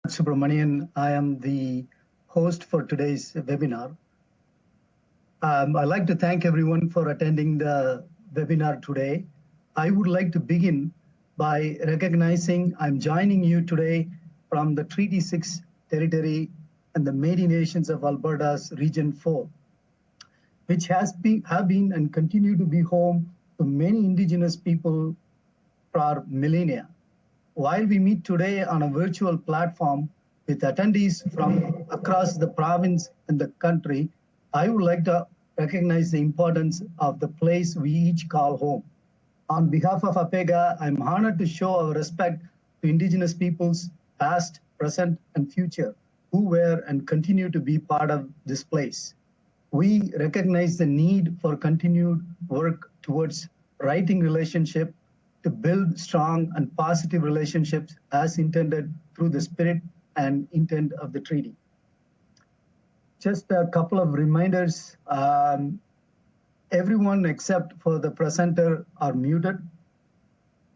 Subramanian. I am the host for today's webinar. I'd like to thank everyone for attending the webinar today. I would like to begin by recognizing I'm joining you today from the Treaty 6 territory and the Métis Nations of Alberta's Region 4, which have been and continue to be home to many Indigenous people for millennia. While we meet today on a virtual platform with attendees from across the province and the country, I would like to recognize the importance of the place we each call home. On behalf of APEGA, I'm honored to show our respect to Indigenous peoples, past, present, and future, who were and continue to be part of this place. We recognize the need for continued work towards writing relationship to build strong and positive relationships as intended through the spirit and intent of the treaty. Just a couple of reminders. Everyone except for the presenter are muted.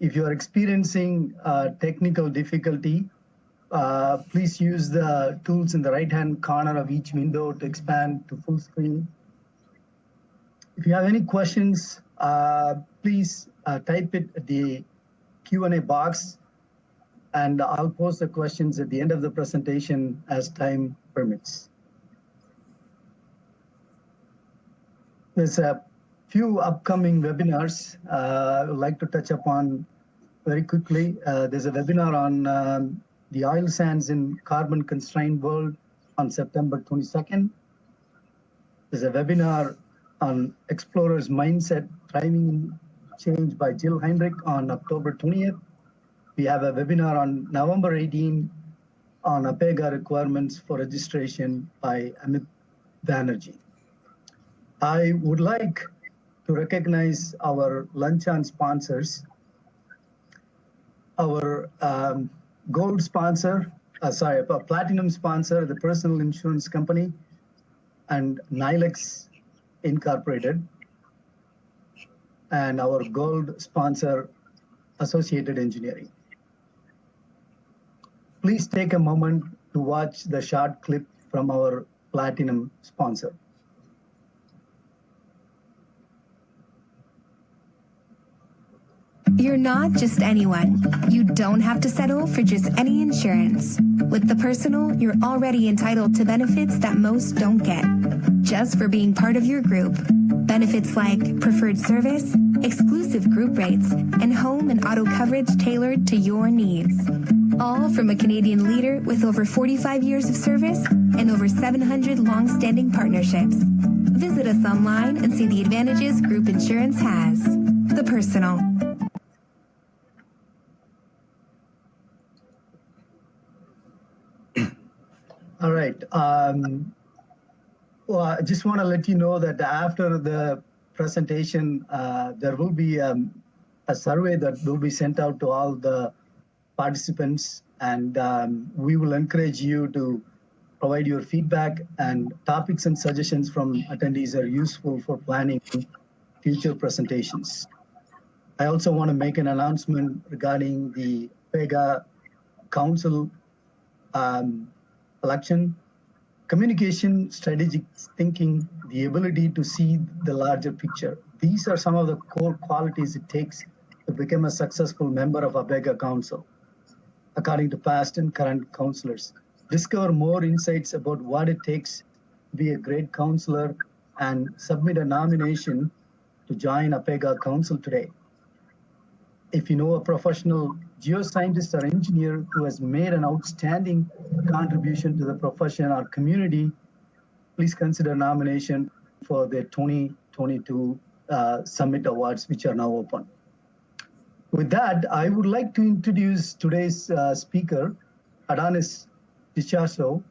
If you are experiencing technical difficulty, please use the tools in the right-hand corner of each window to expand to full screen. If you have any questions, please type it at the Q&A box, and I'll post the questions at the end of the presentation as time permits. There's a few upcoming webinars I would like to touch upon very quickly. There's a webinar on the oil sands in carbon-constrained world on September 22nd. There's a webinar on Explorer's Mindset, Thriving in Change by Jill Heinrich on October 20th. We have a webinar on November 18 on APEGA requirements for registration by Amit Banerjee. I would like to recognize our Luncheon sponsors. Our gold sponsor, platinum sponsor, the Personal Insurance Company, and Nilex Incorporated, and our gold sponsor, Associated Engineering. Please take a moment to watch the short clip from our platinum sponsor. You're not just anyone. You don't have to settle for just any insurance. With the Personal, you're already entitled to benefits that most don't get, just for being part of your group. Benefits like preferred service, exclusive group rates, and home and auto coverage tailored to your needs. All from a Canadian leader with over 45 years of service and over 700 long-standing partnerships. Visit us online and see the advantages group insurance has. The Personal. All right. Well, I just want to let you know that after the presentation, there will be a survey that will be sent out to all the participants, and we will encourage you to provide your feedback, and topics and suggestions from attendees are useful for planning future presentations. I also want to make an announcement regarding the APEGA Council election. Communication, strategic thinking, the ability to see the larger picture. These are some of the core qualities it takes to become a successful member of APEGA Council, according to past and current councillors. Discover more insights about what it takes to be a great councillor and submit a nomination to join APEGA Council today. If you know a professional geoscientist or engineer who has made an outstanding contribution to the profession or community, please consider nomination for the 2022 Summit Awards, which are now open. With that, I would like to introduce today's speaker, Adonis Dichaso.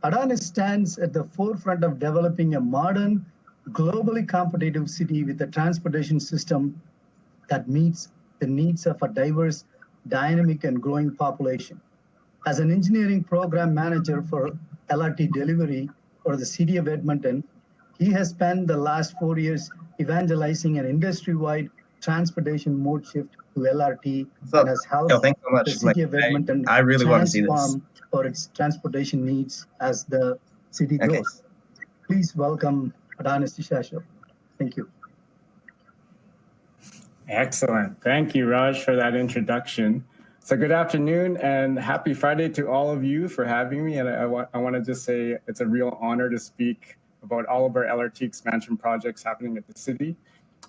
Adonis stands at the forefront of developing a modern, globally competitive city with a transportation system that meets the needs of a diverse, dynamic, and growing population. As an engineering program manager for LRT delivery for the city of Edmonton, he has spent the last 4 years evangelizing an industry-wide transportation mode shift to LRT and has helped thanks so much. the city of Edmonton I really want to see this. transform for its transportation needs as the city grows. Please welcome Adonis Dichaso. Thank you. Excellent. Thank you, Raj, for that introduction. So good afternoon and happy Friday to all of you for having me. And I want to just say it's a real honor to speak about all of our LRT expansion projects happening at the city.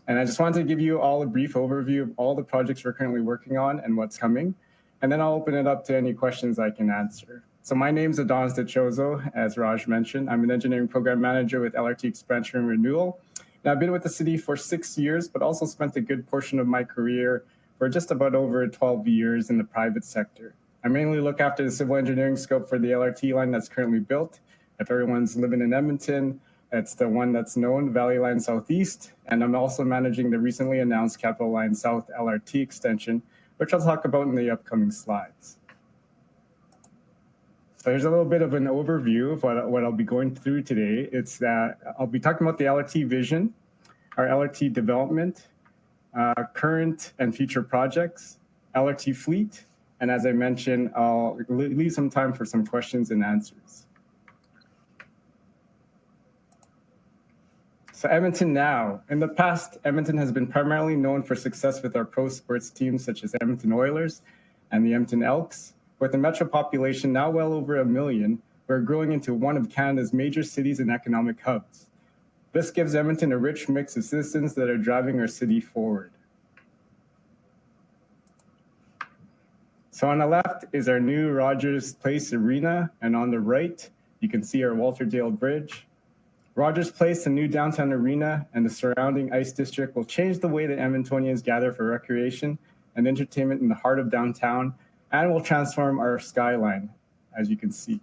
And I just wanted to give you all a brief overview of all the projects we're currently working on and what's coming. And then I'll open it up to any questions I can answer. So my name's Adonis Dichaso, as Raj mentioned. I'm an engineering program manager with LRT Expansion and Renewal. And I've been with the city for 6 years, but also spent a good portion of my career for just about over 12 years in the private sector. I mainly look after the civil engineering scope for the LRT line that's currently built. If everyone's living in Edmonton, it's the one that's known, Valley Line Southeast. And I'm also managing the recently announced Capital Line South LRT extension, which I'll talk about in the upcoming slides. So here's a little bit of an overview of what I'll be going through today. It's that I'll be talking about the LRT vision, our LRT development, current and future projects, LRT fleet, and as I mentioned, I'll leave some time for some questions and answers. So Edmonton now. In the past, Edmonton has been primarily known for success with our pro sports teams such as Edmonton Oilers and the Edmonton Elks. With a metro population now well over 1 million, we're growing into one of Canada's major cities and economic hubs. This gives Edmonton a rich mix of citizens that are driving our city forward. So on the left is our new Rogers Place Arena, and on the right, you can see our Walter Dale Bridge. Rogers Place, the new downtown arena, and the surrounding ice district will change the way that Edmontonians gather for recreation and entertainment in the heart of downtown, and will transform our skyline, as you can see.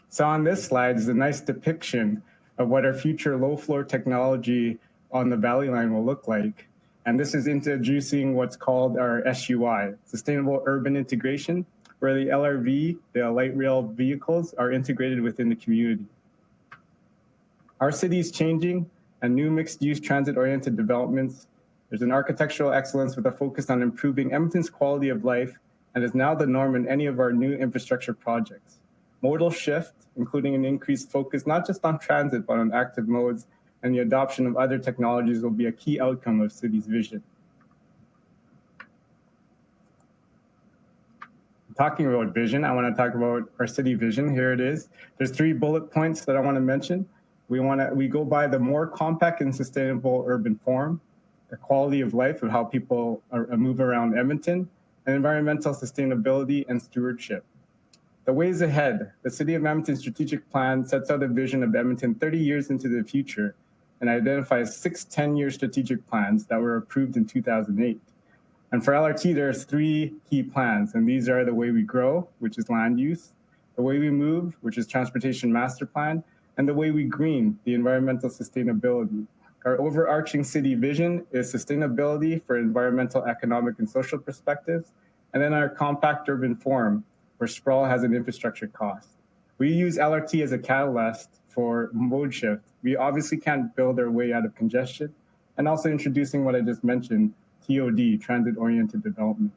So on this slide is a nice depiction of what our future low-floor technology on the Valley Line will look like. And this is introducing what's called our SUI, Sustainable Urban Integration, where the LRV, the light rail vehicles, are integrated within the community. Our city is changing, and new mixed-use transit-oriented developments. There's an architectural excellence with a focus on improving Edmonton's quality of life, and is now the norm in any of our new infrastructure projects. Modal shift, including an increased focus not just on transit, but on active modes, and the adoption of other technologies will be a key outcome of city's vision. Talking about vision, I want to talk about our city vision. Here it is. There's 3 bullet points that I want to mention. We go by the more compact and sustainable urban form, the quality of life of how people move around Edmonton, and environmental sustainability and stewardship. The ways ahead, the City of Edmonton strategic plan sets out a vision of Edmonton 30 years into the future and identifies 6 10-year strategic plans that were approved in 2008. And for LRT, there's 3 key plans, and these are the way we grow, which is land use, the way we move, which is transportation master plan, and the way we green, the environmental sustainability. Our overarching city vision is sustainability for environmental, economic, and social perspectives, and then our compact urban form, where sprawl has an infrastructure cost. We use LRT as a catalyst for mode shift. We obviously can't build our way out of congestion, and also introducing what I just mentioned, TOD, transit-oriented development.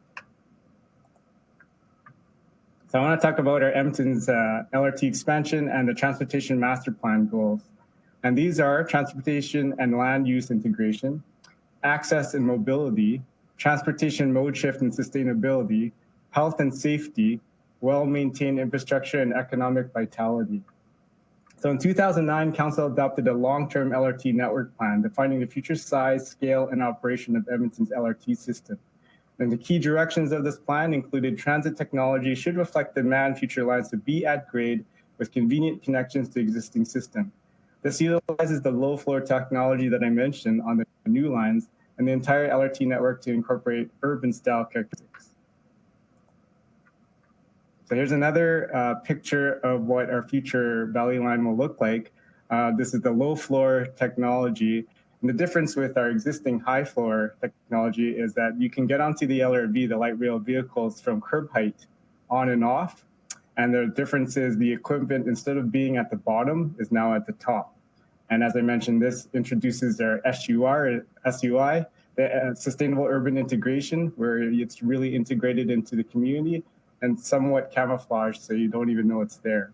So I want to talk about our Edmonton's LRT expansion and the transportation master plan goals. And these are transportation and land use integration, access and mobility, transportation mode shift and sustainability, health and safety, well-maintained infrastructure, and economic vitality. So in 2009, Council adopted a long-term LRT network plan defining the future size, scale, and operation of Edmonton's LRT system. And the key directions of this plan included transit technology should reflect demand future lines to be at grade with convenient connections to existing system. This utilizes the low floor technology that I mentioned on the new lines and the entire LRT network to incorporate urban style characteristics. So here's another picture of what our future Valley Line will look like. This is the low floor technology. And the difference with our existing high floor technology is that you can get onto the LRV, the light rail vehicles, from curb height on and off. And the difference is the equipment, instead of being at the bottom, is now at the top. And as I mentioned, this introduces our SUI, the Sustainable Urban Integration, where it's really integrated into the community and somewhat camouflaged, so you don't even know it's there.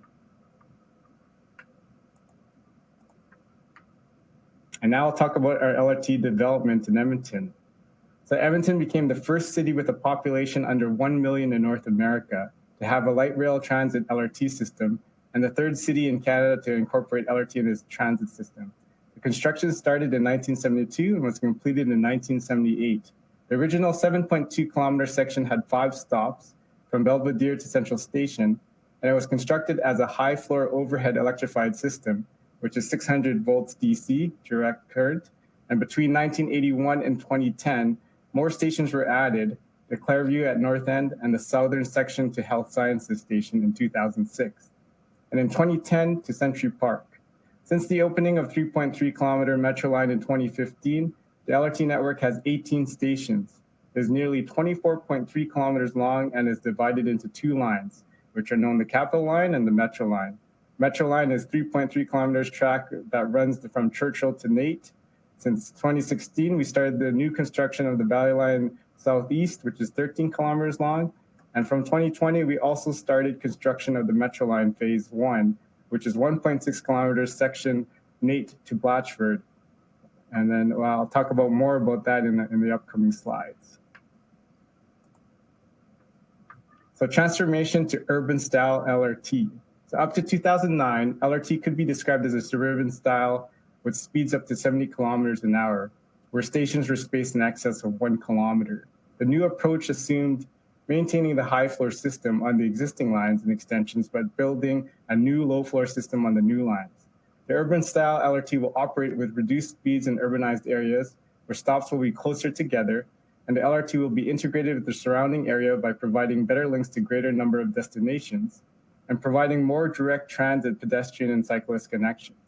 And now I'll talk about our LRT development in Edmonton. So Edmonton became the first city with a population under 1 million in North America to have a light rail transit LRT system, and the third city in Canada to incorporate LRT in its transit system. The construction started in 1972 and was completed in 1978. The original 7.2 kilometer section had 5 stops from Belvedere to Central Station, and it was constructed as a high floor overhead electrified system, which is 600 volts DC, direct current. And between 1981 and 2010, more stations were added, the Clairview at North End and the southern section to Health Sciences Station in 2006. And in 2010 to Century Park. Since the opening of 3.3 kilometer Metro line in 2015, the LRT network has 18 stations. It is nearly 24.3 kilometers long and is divided into 2 lines, which are known the Capital Line and the Metro line. Metro line is 3.3 kilometers track that runs from Churchill to Nate. Since 2016, we started the new construction of the Valley Line Southeast, which is 13 kilometers long. And from 2020, we also started construction of the Metro Line Phase 1, which is 1.6 kilometers section Nate to Blatchford. And then I'll talk about more about that in the upcoming slides. So transformation to urban style LRT. So up to 2009, LRT could be described as a suburban style with speeds up to 70 kilometers an hour, where stations were spaced in excess of 1 kilometer. The new approach assumed maintaining the high floor system on the existing lines and extensions, but building a new low floor system on the new lines. The urban style LRT will operate with reduced speeds in urbanized areas where stops will be closer together, and the LRT will be integrated with the surrounding area by providing better links to greater number of destinations and providing more direct transit, pedestrian, and cyclist connections.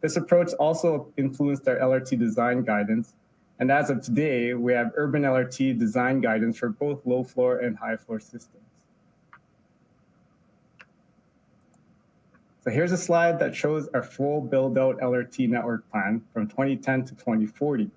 This approach also influenced our LRT design guidance, and as of today, we have urban LRT design guidance for both low floor and high floor systems. So here's a slide that shows our full build-out LRT network plan from 2010 to 2040.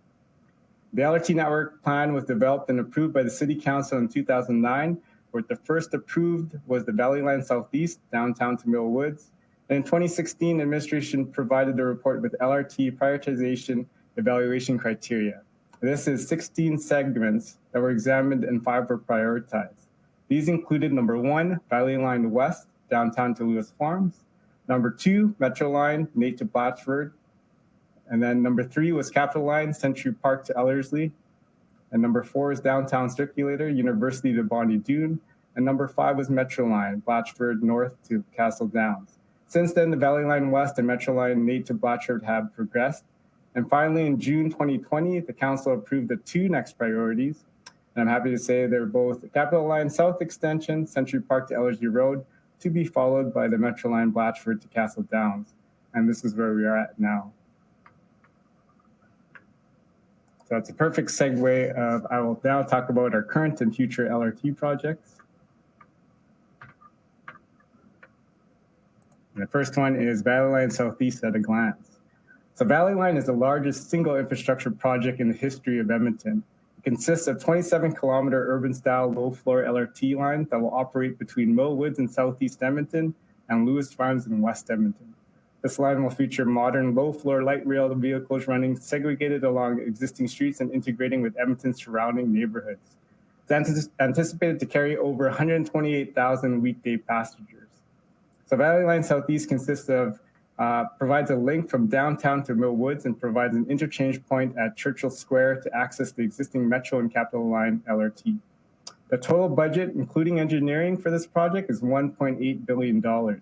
The LRT network plan was developed and approved by the City Council in 2009, where the first approved was the Valley Line Southeast, downtown to Mill Woods. And in 2016, administration provided the report with LRT prioritization evaluation criteria. This is 16 segments that were examined and 5 were prioritized. These included number 1, Valley Line West, downtown to Lewis Farms. Number 2, Metro Line, Nate to Blatchford. And then number 3 was Capital Line, Century Park to Ellerslie. And number 4 is Downtown Circulator, University to Bonnie Doon. And number 5 was Metro Line, Blatchford North to Castle Downs. Since then, the Valley Line West and Metro Line Nate to Blatchford have progressed. And finally, in June 2020, the council approved the 2 next priorities. And I'm happy to say they're both the Capital Line South Extension, Century Park to Ellerslie Road, to be followed by the Metro Line Blatchford to Castle Downs. And this is where we are at now. So it's a perfect segue of, I will now talk about our current and future LRT projects. And the first one is Valley Line Southeast at a glance. So Valley Line is the largest single infrastructure project in the history of Edmonton. It consists of 27-kilometer urban-style low-floor LRT line that will operate between Mill Woods in southeast Edmonton and Lewis Farms in west Edmonton. This line will feature modern low-floor light rail vehicles running segregated along existing streets and integrating with Edmonton's surrounding neighborhoods. It's anticipated to carry over 128,000 weekday passengers. So Valley Line Southeast consists of provides a link from downtown to Mill Woods and provides an interchange point at Churchill Square to access the existing Metro and Capital Line LRT. The total budget, including engineering for this project, is $1.8 billion.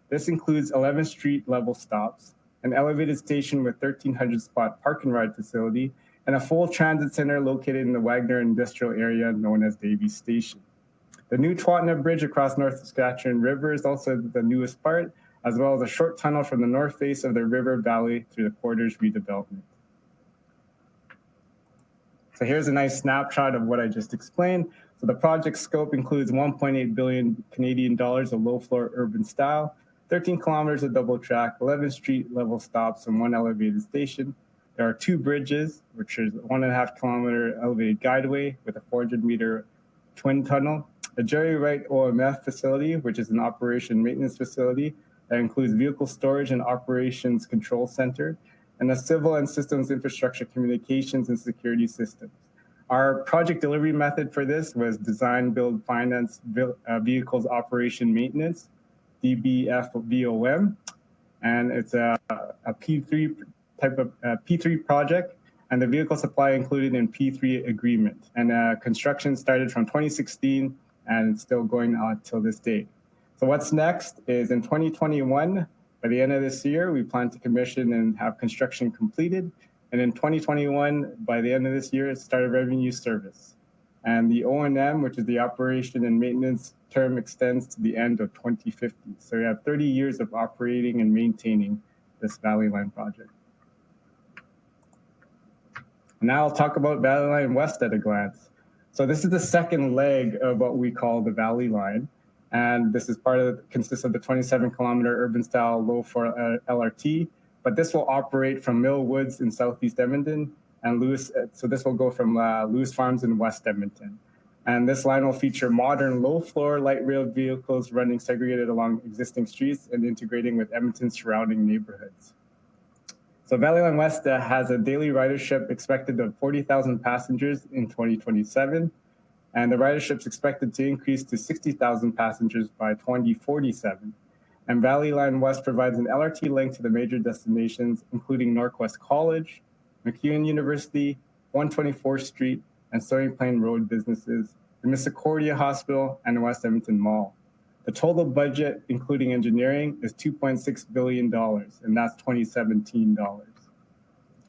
This includes 11 street level stops, an elevated station with 1,300 spot park and ride facility, and a full transit center located in the Wagner industrial area known as Davies Station. The new Twatna Bridge across North Saskatchewan River is also the newest part, as well as a short tunnel from the north face of the river valley through the quarters redevelopment. So here's a nice snapshot of what I just explained. So the project scope includes 1.8 billion Canadian dollars of low floor urban style, 13 kilometers of double track, 11 street level stops, and 1 elevated station. There are 2 bridges, which is 1.5 kilometer elevated guideway with a 400-meter twin tunnel, a Jerry Wright OMF facility, which is an operation maintenance facility that includes vehicle storage and operations control center, and a civil and systems infrastructure communications and security systems. Our project delivery method for this was design, build, finance, vehicles operation maintenance, DBFVOM, and it's a P3 type of P3 project, and the vehicle supply included in P3 agreement. And construction started from 2016 and it's still going on till this day. So what's next is in 2021, by the end of this year, we plan to commission and have construction completed. And in 2021, by the end of this year, start a revenue service. And the O&M, which is the operation and maintenance term, extends to the end of 2050. So we have 30 years of operating and maintaining this Valley Line project. Now I'll talk about Valley Line West at a glance. So this is the second leg of what we call the Valley Line. And this is consists of the 27-kilometer urban style low floor LRT, but this will operate from Mill Woods in southeast Edmonton and Lewis. So this will go from Lewis Farms in West Edmonton. And this line will feature modern low floor light rail vehicles running segregated along existing streets and integrating with Edmonton's surrounding neighborhoods. So Valley Line West has a daily ridership expected of 40,000 passengers in 2027. And the ridership is expected to increase to 60,000 passengers by 2047. And Valley Line West provides an LRT link to the major destinations, including Northwest College, MacEwan University, 124th Street, and Sewing Plain Road businesses, the Misericordia Hospital, and the West Edmonton Mall. The total budget, including engineering, is $2.6 billion, and that's 2017 dollars.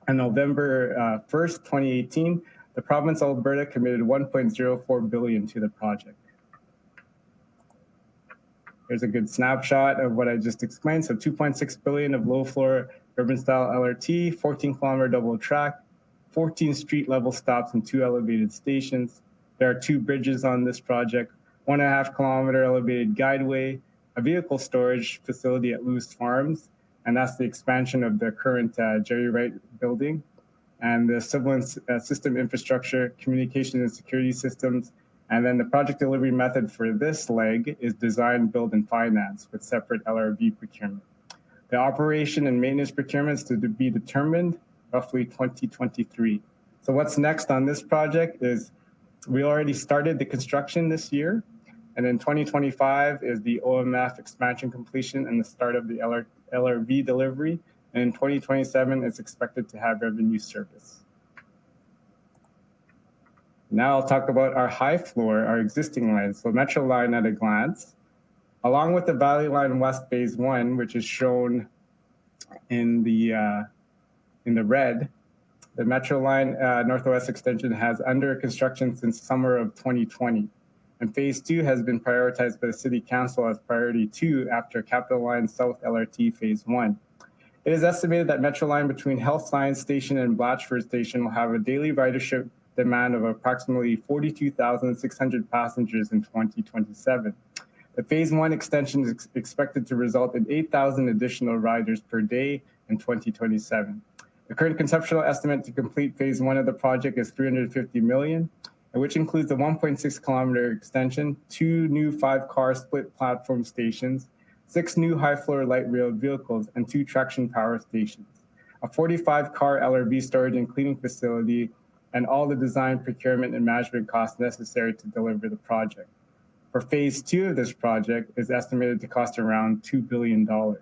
On November 1st, 2018, the province of Alberta committed $1.04 billion to the project. Here's a good snapshot of what I just explained. So $2.6 billion of low floor urban style LRT, 14-kilometer double track, 14 street level stops and 2 elevated stations. There are 2 bridges on this project, 1.5-kilometer elevated guideway, a vehicle storage facility at Lewis Farms, and that's the expansion of the current Jerry Wright building, and the civil and system infrastructure, communication and security systems. And then the project delivery method for this leg is design, build, and finance with separate LRV procurement. The operation and maintenance procurements to be determined roughly 2023. So what's next on this project is we already started the construction this year. And in 2025 is the OMF expansion completion and the start of the LRV delivery. And in 2027, it's expected to have revenue service. Now I'll talk about our high floor, our existing lines. So Metro Line at a glance, along with the Valley Line West Phase 1, which is shown in the red, the Metro Line Northwest Extension has under construction since summer of 2020. And Phase 2 has been prioritized by the City Council as priority 2 after Capital Line South LRT Phase 1. It is estimated that Metro Line between Health Science Station and Blatchford Station will have a daily ridership demand of approximately 42,600 passengers in 2027. The Phase 1 extension is expected to result in 8,000 additional riders per day in 2027. The current conceptual estimate to complete Phase 1 of the project is $350 million, which includes the 1.6-kilometer extension, 2 new 5-car split platform stations, 6 new high-floor light rail vehicles, and 2 traction power stations, a 45-car LRV storage and cleaning facility, and all the design, procurement, and management costs necessary to deliver the project. For Phase 2 of this project is estimated to cost around $2 billion. So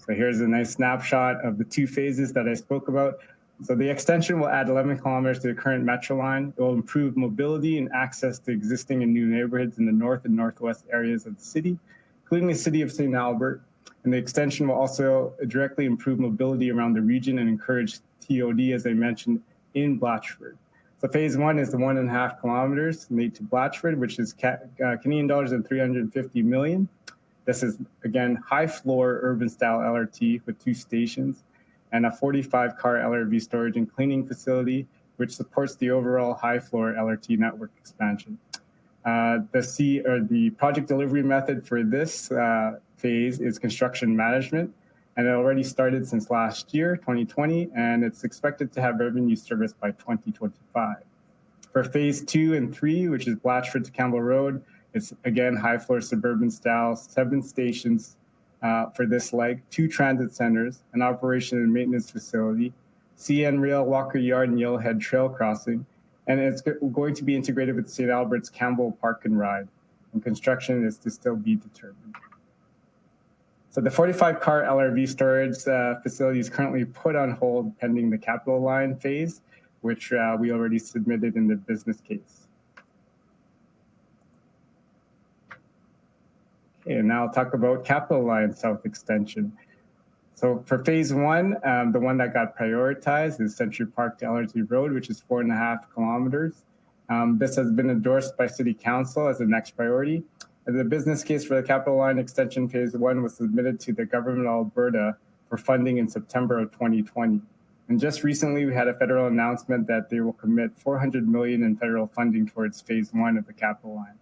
here's a nice snapshot of the 2 phases that I spoke about. So the extension will add 11 kilometers to the current metro line. It will improve mobility and access to existing and new neighborhoods in the north and northwest areas of the city, including the city of St. Albert. And the extension will also directly improve mobility around the region and encourage TOD, as I mentioned, in Blatchford. So phase one is the 1.5 kilometers made to Blatchford, which is Canadian dollars and 350 million. This is, again, high floor urban style LRT with 2 stations and a 45-car LRV storage and cleaning facility, which supports the overall high floor LRT network expansion. The project delivery method for this phase is construction management, and it already started since last year, 2020, and it's expected to have revenue service by 2025. For phase 2 and 3, which is Blatchford to Campbell Road, it's again high floor suburban style, 7 stations for this leg, 2 transit centers, an operation and maintenance facility, CN Rail, Walker Yard, and Yellowhead Trail crossing, and it's going to be integrated with St. Albert's Campbell Park and Ride, and construction is to still be determined. So the 45-car LRV storage facility is currently put on hold pending the capital line phase, which we already submitted in the business case. Okay, and now I'll talk about Capital Line South Extension. So for phase 1, the one that got prioritized is Century Park to LRT Road, which is 4.5 kilometers. This has been endorsed by City Council as the next priority. The business case for the Capital Line Extension phase 1 was submitted to the Government of Alberta for funding in September of 2020. And just recently, we had a federal announcement that they will commit $400 million in federal funding towards phase 1 of the Capital Line.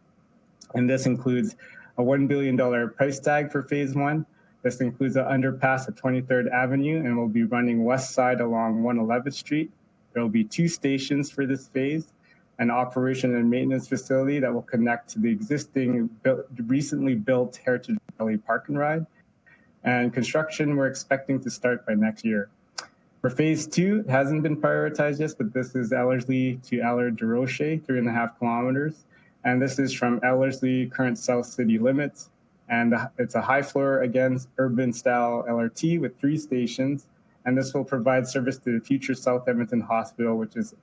And this includes a $1 billion price tag for phase 1. This includes an underpass at 23rd Avenue and will be running west side along 111th Street. There will be 2 stations for this phase, an operation and maintenance facility that will connect to the existing recently built Heritage Valley Park and Ride. And construction we're expecting to start by next year. For phase 2, it hasn't been prioritized yet, but this is Ellerslie to Allard-de-Rocher, 3.5 kilometers. And this is from Ellerslie, current South City limits. And it's a high floor, again, urban style LRT with 3 stations. And this will provide service to the future South Edmonton Hospital, which is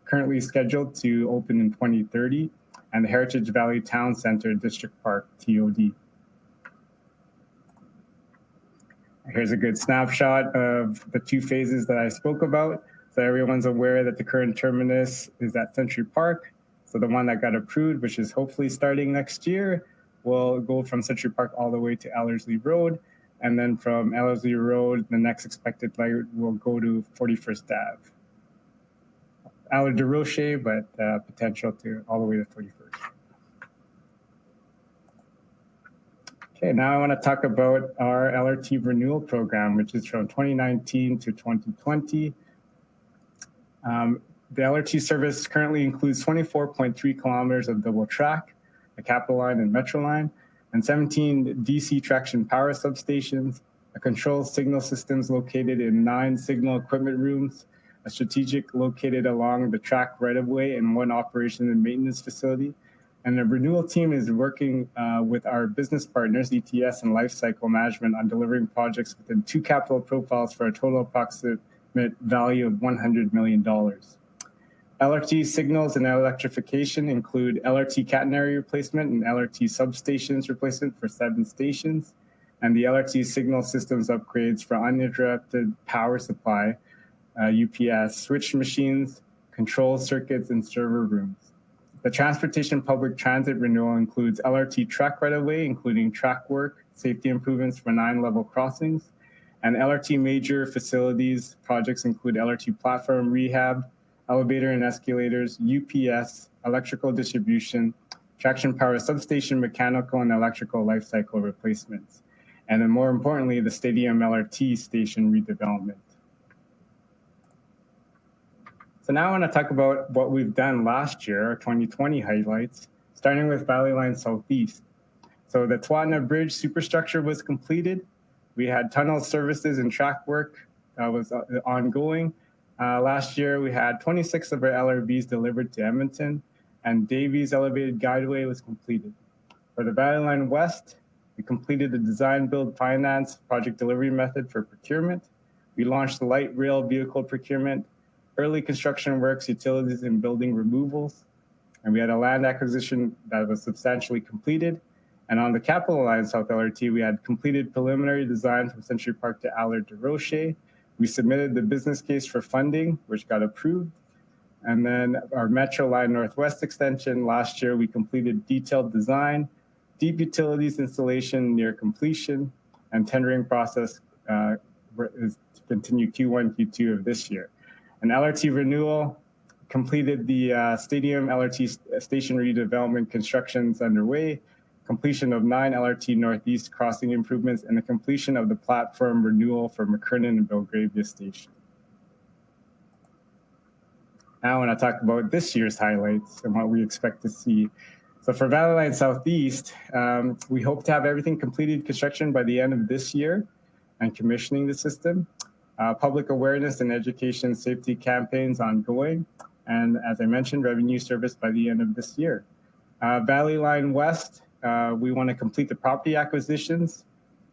currently scheduled to open in 2030, and the Heritage Valley Town Center District Park, TOD. Here's a good snapshot of the 2 phases that I spoke about. So everyone's aware that the current terminus is at Century Park. So the one that got approved, which is hopefully starting next year, will go from Century Park all the way to Ellerslie Road. And then from Ellerslie Road, the next expected leg will go to 41st Ave. Allard-de-Rocher, but potential to all the way to 41st. Okay, now I want to talk about our LRT Renewal Program, which is from 2019 to 2020. The LRT service currently includes 24.3 kilometers of double track, a Capital Line and Metro Line, and 17 DC traction power substations, a control signal systems located in 9 signal equipment rooms, a strategic located along the track right-of-way, and 1 operation and maintenance facility. And the renewal team is working with our business partners, ETS and Lifecycle Management, on delivering projects within 2 capital profiles for a total approximate value of $100 million. LRT signals and electrification include LRT catenary replacement and LRT substations replacement for 7 stations, and the LRT signal systems upgrades for uninterrupted power supply, UPS, switch machines, control circuits, and server rooms. The transportation public transit renewal includes LRT track right-of-way, including track work, safety improvements for 9 level crossings, and LRT major facilities projects include LRT platform rehab, elevator and escalators, UPS, electrical distribution, traction power substation, mechanical and electrical life cycle replacements, and then more importantly, the Stadium LRT station redevelopment. So now I want to talk about what we've done last year, our 2020 highlights, starting with Valley Line Southeast. So the Twatna Bridge superstructure was completed. We had tunnel services and track work that was ongoing. Last year, we had 26 of our LRVs delivered to Edmonton, and Davies Elevated Guideway was completed. For the Valley Line West, we completed the design, build, finance project delivery method for procurement. We launched the light rail vehicle procurement, early construction works, utilities, and building removals. And we had a land acquisition that was substantially completed. And on the Capital Line South LRT, we had completed preliminary design from Century Park to Allard to Rocher. We submitted the business case for funding, which got approved. And then our Metro Line Northwest extension, last year we completed detailed design, deep utilities installation near completion, and tendering process is to continue Q1, Q2 of this year. And LRT Renewal completed the Stadium LRT station redevelopment constructions underway, completion of 9 LRT Northeast crossing improvements, and the completion of the platform renewal for McKernan and Belgravia Station. Now I want to talk about this year's highlights and what we expect to see. So for Valley Line Southeast, we hope to have everything completed construction by the end of this year and commissioning the system. Public awareness and education safety campaigns ongoing. And as I mentioned, revenue service by the end of this year. Valley Line West, we want to complete the property acquisitions,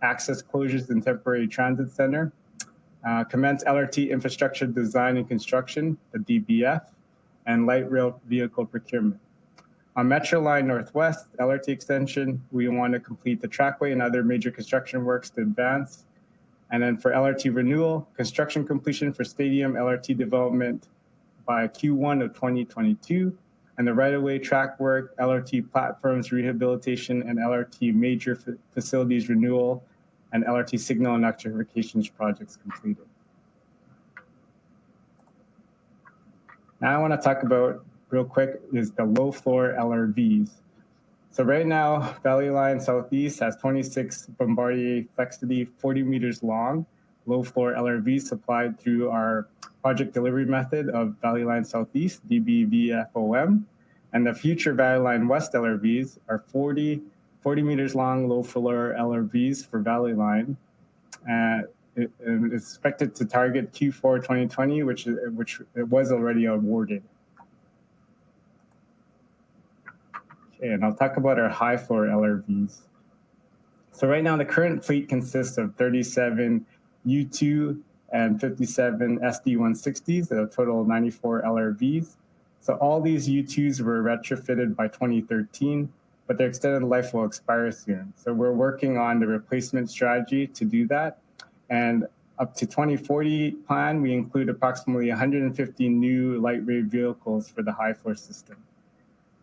access closures and temporary transit center, commence LRT infrastructure design and construction, the DBF, and light rail vehicle procurement. On Metro Line Northwest, LRT extension, we want to complete the trackway and other major construction works to advance. And then for LRT renewal, construction completion for Stadium LRT development by Q1 of 2022, and the right-of-way track work, LRT platforms rehabilitation, and LRT major facilities renewal, and LRT signal and electrifications projects completed. Now I want to talk about, real quick, is the low floor LRVs. So right now, Valley Line Southeast has 26 Bombardier Flexity 40 meters long, low floor LRVs supplied through our project delivery method of Valley Line Southeast, DBVFOM. And the future Valley Line West LRVs are 40 meters long, low floor LRVs for Valley Line. It is expected to target Q4 2020, which it was already awarded. Okay, and I'll talk about our high floor LRVs. So right now, the current fleet consists of 37 U2 and 57 SD160s, a total of 94 LRVs. So all these U2s were retrofitted by 2013, but their extended life will expire soon. So we're working on the replacement strategy to do that. And up to 2040 plan, we include approximately 150 new light rail vehicles for the high floor system.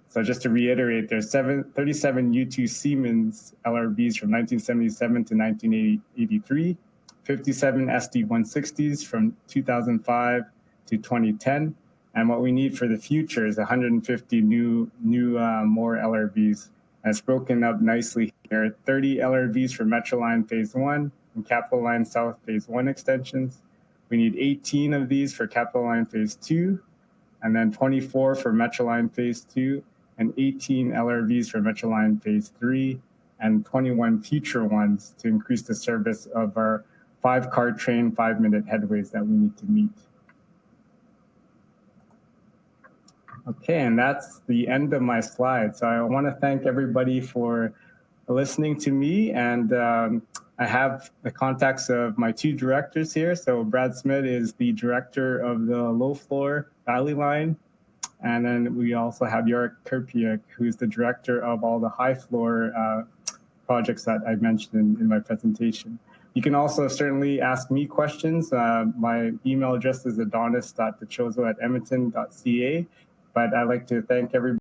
So just to reiterate, there's 37 U2 Siemens LRVs from 1977 to 1983, 57 SD160s from 2005 to 2010. And what we need for the future is 150 more LRVs. And it's broken up nicely here. 30 LRVs for Metro Line Phase 1 and Capital Line South Phase 1 extensions. We need 18 of these for Capital Line Phase 2, and then 24 for Metro Line Phase 2, and 18 LRVs for Metro Line Phase 3, and 21 future ones to increase the service of our 5-car train, 5-minute headways that we need to meet. Okay, and that's the end of my slide. So I want to thank everybody for listening to me, and I have the contacts of my 2 directors here. So Brad Smith is the director of the low floor Valley Line, and then we also have Yorick Kerpiak, who's the director of all the high floor projects that I mentioned in my presentation. You can also certainly ask me questions. My email address is adonis.dechozo@edmonton.ca. But I'd like to thank everybody.